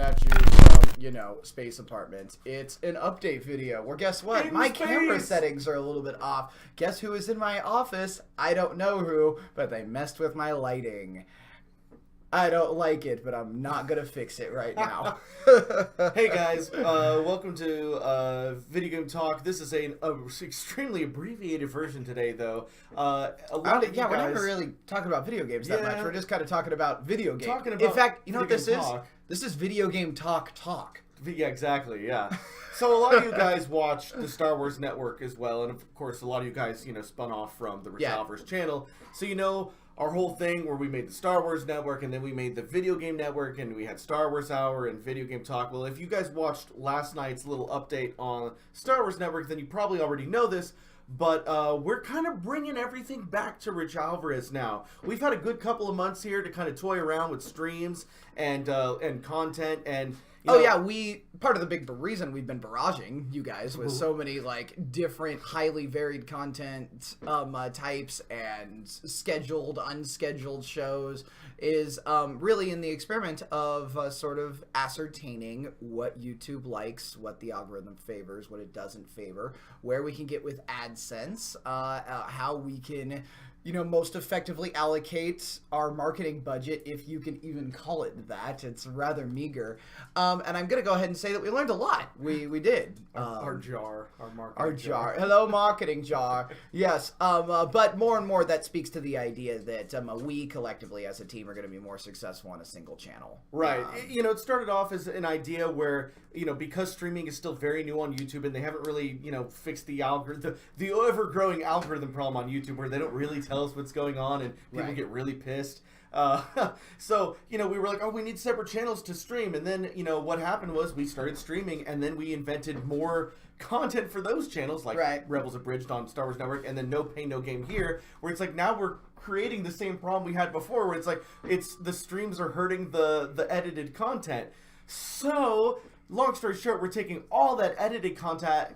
at you from, Space Apartment. It's an update video where guess what? My camera settings are a little bit off. Guess who is in my office? I don't know who, but they messed with my lighting. I don't like it, but I'm not going to fix it right now. Hey guys, welcome to Video Game Talk. This is an extremely abbreviated version today, though. We're not really talking about video games that much. We're just kind of talking about video games. In fact, you know what this is? This is Video Game Talk. Yeah, exactly, yeah. So a lot of you guys watch the Star Wars Network as well, and of course a lot of you guys, spun off from the Rich Alvarez Channel. So our whole thing where we made the Star Wars Network and then we made the Video Game Network and we had Star Wars Hour and Video Game Talk. Well, if you guys watched last night's little update on Star Wars Network, then you probably already know this, but we're kind of bringing everything back to Rich Alvarez now. We've had a good couple of months here to kind of toy around with streams and content and... part of the big reason we've been barraging you guys with so many different highly varied content types and scheduled, unscheduled shows is really in the experiment of sort of ascertaining what YouTube likes, what the algorithm favors, what it doesn't favor, where we can get with AdSense, how we can most effectively allocate our marketing budget, if you can even call it that. It's rather meager. And I'm going to go ahead and say that we learned a lot. We did. Our marketing jar. Hello, marketing jar. Yes. But more and more that speaks to the idea that we collectively as a team are going to be more successful on a single channel. Right. It started off as an idea where, because streaming is still very new on YouTube and they haven't really, fixed the algorithm, the ever-growing algorithm problem on YouTube where they don't really tell us what's going on and people get really pissed. So, we were like, oh, we need separate channels to stream. And then, what happened was we started streaming and then we invented more content for those channels like Rebels Abridged on Star Wars Network and then No Pain, No Game here, where it's like now we're creating the same problem we had before where it's like the streams are hurting the edited content. So... long story short, we're taking all that edited content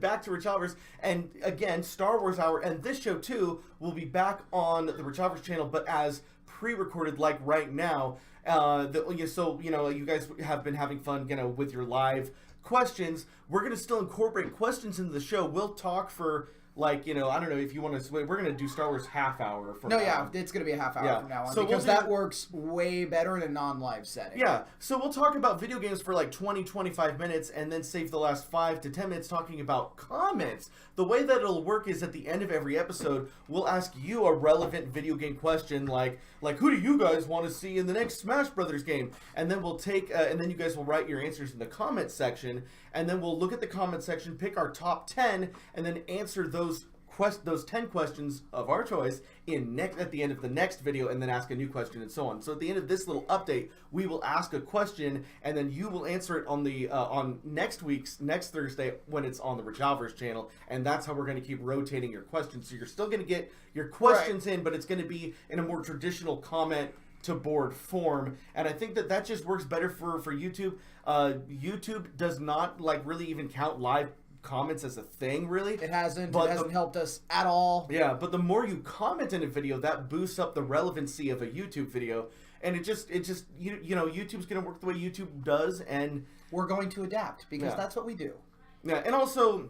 back to Rich Alvarez, and again, Star Wars Hour and this show too will be back on the Rich Alvarez channel, but as pre-recorded, like right now. So you guys have been having fun, with your live questions. We're gonna still incorporate questions into the show. We'll talk for. I don't know if you want to. We're going to do Star Wars half hour from now. It's going to be a half hour from now on because that works way better in a non-live setting. Yeah, so we'll talk about video games for 20-25 minutes and then save the last 5 to 10 minutes talking about comments. The way that it'll work is at the end of every episode, we'll ask you a relevant video game question like who do you guys want to see in the next Smash Brothers game? And then we'll take, and then you guys will write your answers in the comment section, and then we'll look at the comment section, pick our top 10, and then answer those 10 questions of our choice at the end of the next video, and then ask a new question and so on. So at the end of this little update, we will ask a question, and then you will answer it on next Thursday when it's on the Rich Alvarez channel, and that's how we're going to keep rotating your questions. So you're still going to get your questions in, but it's going to be in a more traditional comment to board form, and I think that just works better for YouTube. YouTube does not really even count live comments as a thing, really. It hasn't helped us at all. Yeah, but the more you comment in a video, that boosts up the relevancy of a YouTube video, and it just YouTube's gonna work the way YouTube does, and we're going to adapt because that's what we do. Yeah, and also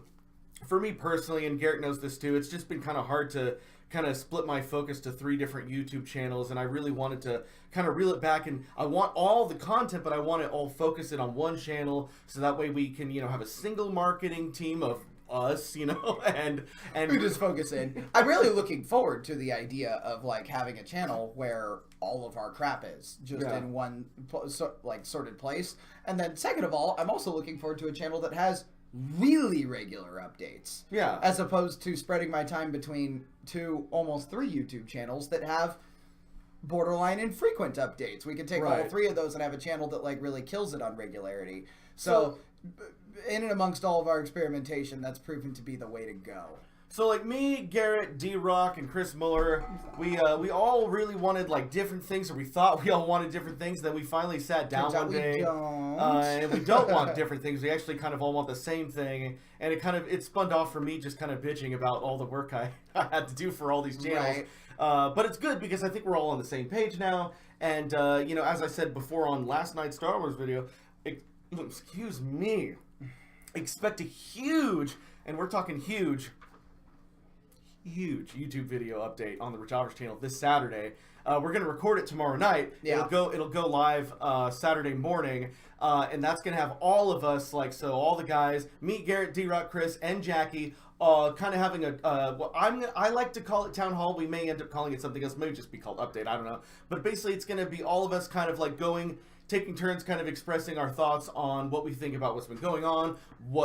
for me personally, and Garrett knows this too, it's just been kind of hard to kind of split my focus to 3 different YouTube channels, and I really wanted to kind of reel it back, and I want all the content, but I want to all focus it on one channel, so that way we can, have a single marketing team of us, and we just focus in. I'm really looking forward to the idea of having a channel where all of our crap is just in one sorted place, and then second of all, I'm also looking forward to a channel that has really regular updates. Yeah. As opposed to spreading my time between 2, almost 3 YouTube channels that have borderline infrequent updates. We could take all 3 of those and have a channel that really kills it on regularity. So in and amongst all of our experimentation, that's proven to be the way to go. So like me, Garrett, D-Rock, and Chris Muller, we all really wanted like different things, or we thought we all wanted different things. Then we finally sat down one day, and we don't want different things. We actually kind of all want the same thing, and it spun off from me just kind of bitching about all the work I had to do for all these channels. Right. But it's good because I think we're all on the same page now. And you know, as I said before on last night's Star Wars video, excuse me, expect a huge, and we're talking huge YouTube video update on the Rich Alvarez Channel this Saturday. We're gonna record it tomorrow night. Yeah. It'll go live Saturday morning, and that's gonna have all of us, like, so all the guys, me, Garrett, D-Rock, Chris, and Jackie, kind of having a I like to call it town hall. We may end up calling it something else. Maybe just be called update. I don't know. But basically, it's gonna be all of us kind of like taking turns kind of expressing our thoughts on what we think about what's been going on,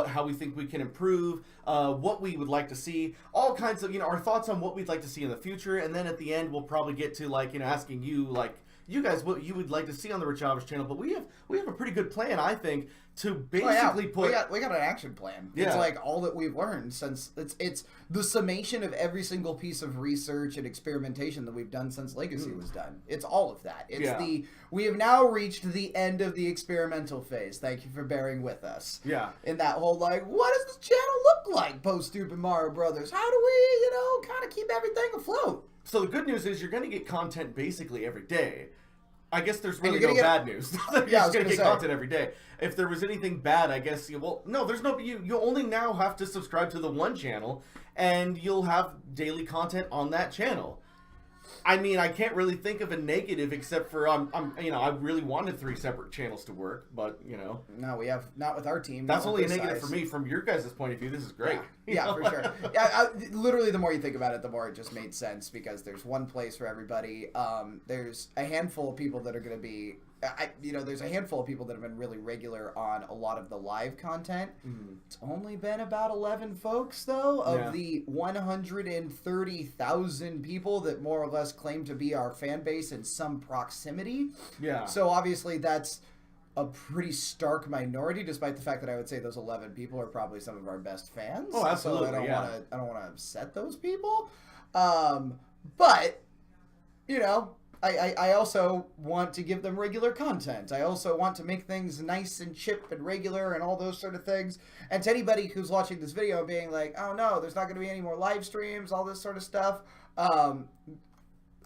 how we think we can improve, what we would like to see, all kinds of, you know, our thoughts on what we'd like to see in the future. And then at the end, we'll probably get to, like, you know, asking you, like, you guys what you would like to see on the Rich Alvarez Channel. But we have a pretty good plan, I think, to basically we got an action plan. Yeah. It's like all that we've learned since it's the summation of every single piece of research and experimentation that we've done since Legacy was done. It's all of that. It's we have now reached the end of the experimental phase. Thank you for bearing with us. Yeah. In that whole, like, what does this channel look like post Super Mario Brothers? How do we, you know, kind of keep everything afloat? So the good news is you're going to get content basically every day. I guess there's really no bad news. You're just going to get content every day. If there was anything bad, I guess, no, there's no, you only now have to subscribe to the one channel, and you'll have daily content on that channel. I mean, I can't really think of a negative except for, you know, I really wanted 3 separate channels to work, but, you know. No, we have, not with our team. That's only a negative for me. From your guys' point of view, this is great. Yeah, for sure. Yeah, literally, the more you think about it, the more it just made sense, because there's one place for everybody. There's a handful of people that are going to be, you know, there's a handful of people that have been really regular on a lot of the live content. It's only been about 11 folks, though, of the 130,000 people that more or less claim to be our fan base in some proximity. Yeah. So obviously that's a pretty stark minority, despite the fact that I would say those 11 people are probably some of our best fans. Oh, absolutely. So I don't want to upset those people. But, you know, I also want to give them regular content. I also want to make things nice and chip and regular and all those sort of things. And to anybody who's watching this video being like, oh no, there's not going to be any more live streams, all this sort of stuff,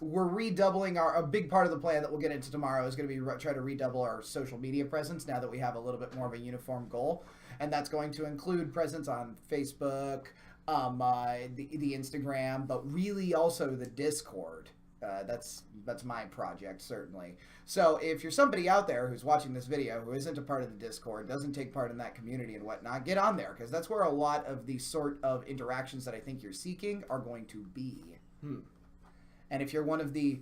we're redoubling a big part of the plan that we'll get into tomorrow is going to be try to redouble our social media presence now that we have a little bit more of a uniform goal. And that's going to include presence on Facebook, the Instagram, but really also the Discord. That's my project, certainly. So if you're somebody out there who's watching this video who isn't a part of the Discord, doesn't take part in that community and whatnot, get on there, because that's where a lot of the sort of interactions that I think you're seeking are going to be. And if you're one of the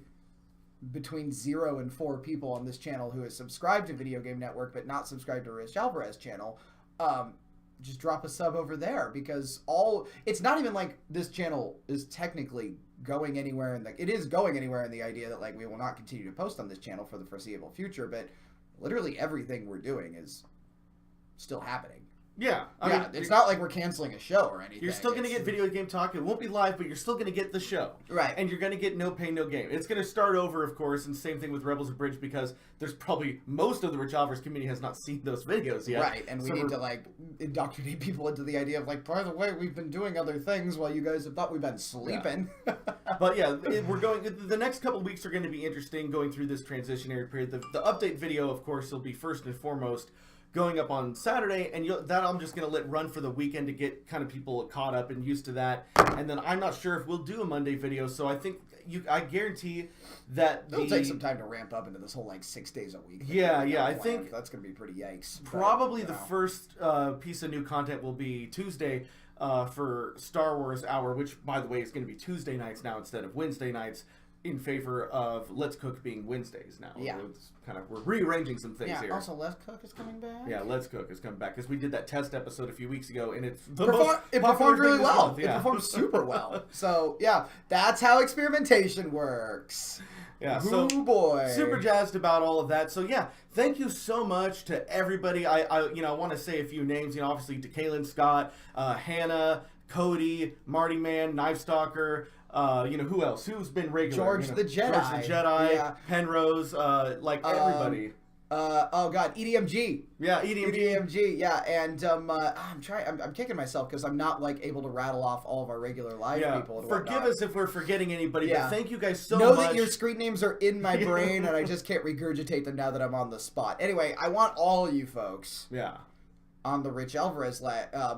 between 0 and 4 people on this channel who is subscribed to Video Game Network but not subscribed to Rich Alvarez Channel, just drop a sub over there, because it's not even like this channel is technically going anywhere, it is going anywhere in the idea that, like, we will not continue to post on this channel for the foreseeable future, but literally everything we're doing is still happening. Yeah. I mean, it's not like we're canceling a show or anything. You're still going to get video game talk. It won't be live, but you're still going to get the show. Right. And you're going to get no pain, no gain. It's going to start over, of course, and same thing with Rebels of Bridge, because there's probably most of the Rich Alvarez community has not seen those videos yet. Right, and we need to, like, indoctrinate people into the idea of, like, by the way, we've been doing other things while you guys have thought we've been sleeping. Yeah. But yeah, the next couple of weeks are going to be interesting going through this transitionary period. The update video, of course, will be first and foremost going up on Saturday, and that I'm just going to let run for the weekend to get kind of people caught up and used to that. And then I'm not sure if we'll do a Monday video, so I think I guarantee that it'll take some time to ramp up into this whole, like, 6 days a week. Yeah, I think that's going to be pretty yikes. Probably the first piece of new content will be Tuesday for Star Wars Hour, which, by the way, is going to be Tuesday nights now instead of Wednesday nights, in favor of Let's Cook being Wednesdays now. Yeah. We're rearranging some things here. Also Let's Cook is coming back. Yeah, Let's Cook is coming back, because we did that test episode a few weeks ago, and it performed really well. It performed super well. So, yeah, that's how experimentation works. Yeah, so boy. Super jazzed about all of that. So yeah, thank you so much to everybody. I want to say a few names. Obviously to Kaylin, Scott, Hannah, Cody, Marty Man, Knife Stalker. Who else? Who's been regular? George the Jedi. George the Jedi. Yeah. Penrose. Everybody. EDMG. Yeah, EDMG. Yeah, and I'm kicking myself because I'm not like able to rattle off all of our regular live people. And forgive us if we're forgetting anybody, but thank you guys so know much. That your screen names are in my brain, and I just can't regurgitate them now that I'm on the spot. Anyway, I want all of you folks. Yeah. On the Rich Alvarez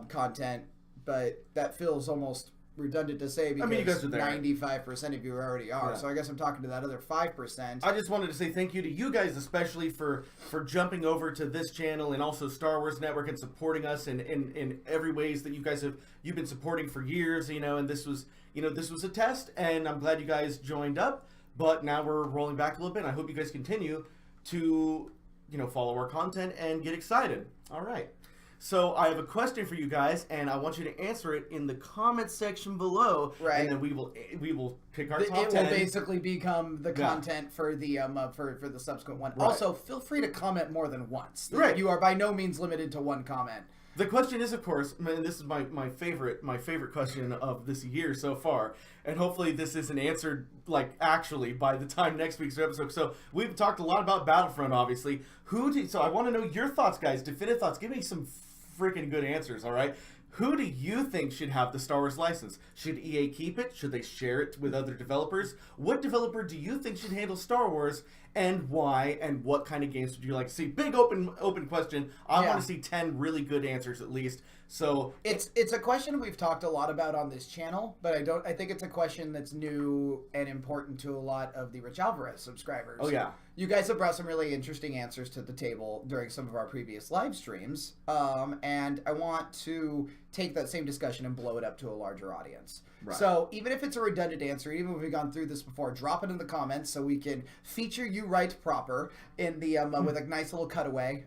content, but that feels almost redundant to say because you guys are there. 95% of you already are. Yeah. So I guess I'm talking to that other 5%. I just wanted to say thank you to you guys, especially for jumping over to this channel and also Star Wars Network and supporting us in every ways that you've been supporting for years. And this was a test, and I'm glad you guys joined up. But now we're rolling back a little bit. And I hope you guys continue to follow our content and get excited. All right. So I have a question for you guys, and I want you to answer it in the comment section below. Right. And then we will pick our top 10. It will basically become the content for the for the subsequent one. Right. Also, feel free to comment more than once. Right. You are by no means limited to one comment. The question is, of course, and this is my favorite question of this year so far, and hopefully this isn't answered actually by the time next week's episode. So we've talked a lot about Battlefront, obviously. So I want to know your thoughts, guys. Definitive thoughts. Give me some freaking good answers, all right? Who do you think should have the Star Wars license? Should EA keep it? Should they share it with other developers? What developer do you think should handle Star Wars, and why, and what kind of games would you like to see? Big open question. I want to see 10 really good answers at least. So it's a question we've talked a lot about on this channel, but I think it's a question that's new and important to a lot of the Rich Alvarez subscribers. Oh yeah. You guys have brought some really interesting answers to the table during some of our previous live streams, and I want to take that same discussion and blow it up to a larger audience. Right. So even if it's a redundant answer, even if we've gone through this before, drop it in the comments so we can feature you right proper in the with a nice little cutaway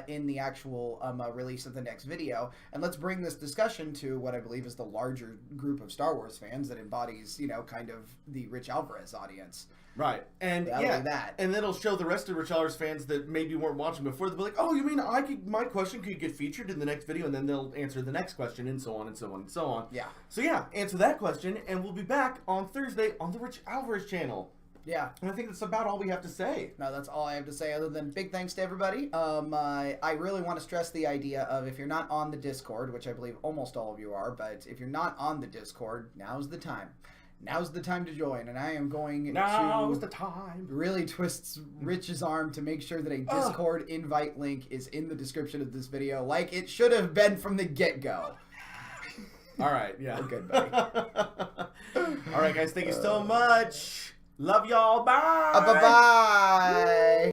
in the actual release of the next video, and let's bring this discussion to what I believe is the larger group of Star Wars fans that embodies kind of the Rich Alvarez audience. Right, and and then it'll show the rest of Rich Alvarez fans that maybe weren't watching before. They'll be like, "Oh, you mean my question could get featured in the next video?" And then they'll answer the next question, and so on and so on and so on. Yeah. So answer that question, and we'll be back on Thursday on the Rich Alvarez channel. Yeah. And I think that's about all we have to say. No, that's all I have to say, other than big thanks to everybody. I really want to stress the idea of, if you're not on the Discord, which I believe almost all of you are, but if you're not on the Discord, now's the time. Now's the time to join, and I am going Now's the time. Really twist Rich's arm to make sure that a Discord invite link is in the description of this video, like it should have been from the get-go. All right, yeah. We're good, buddy. All right, guys, thank you so much. Love y'all. Bye. Bye-bye.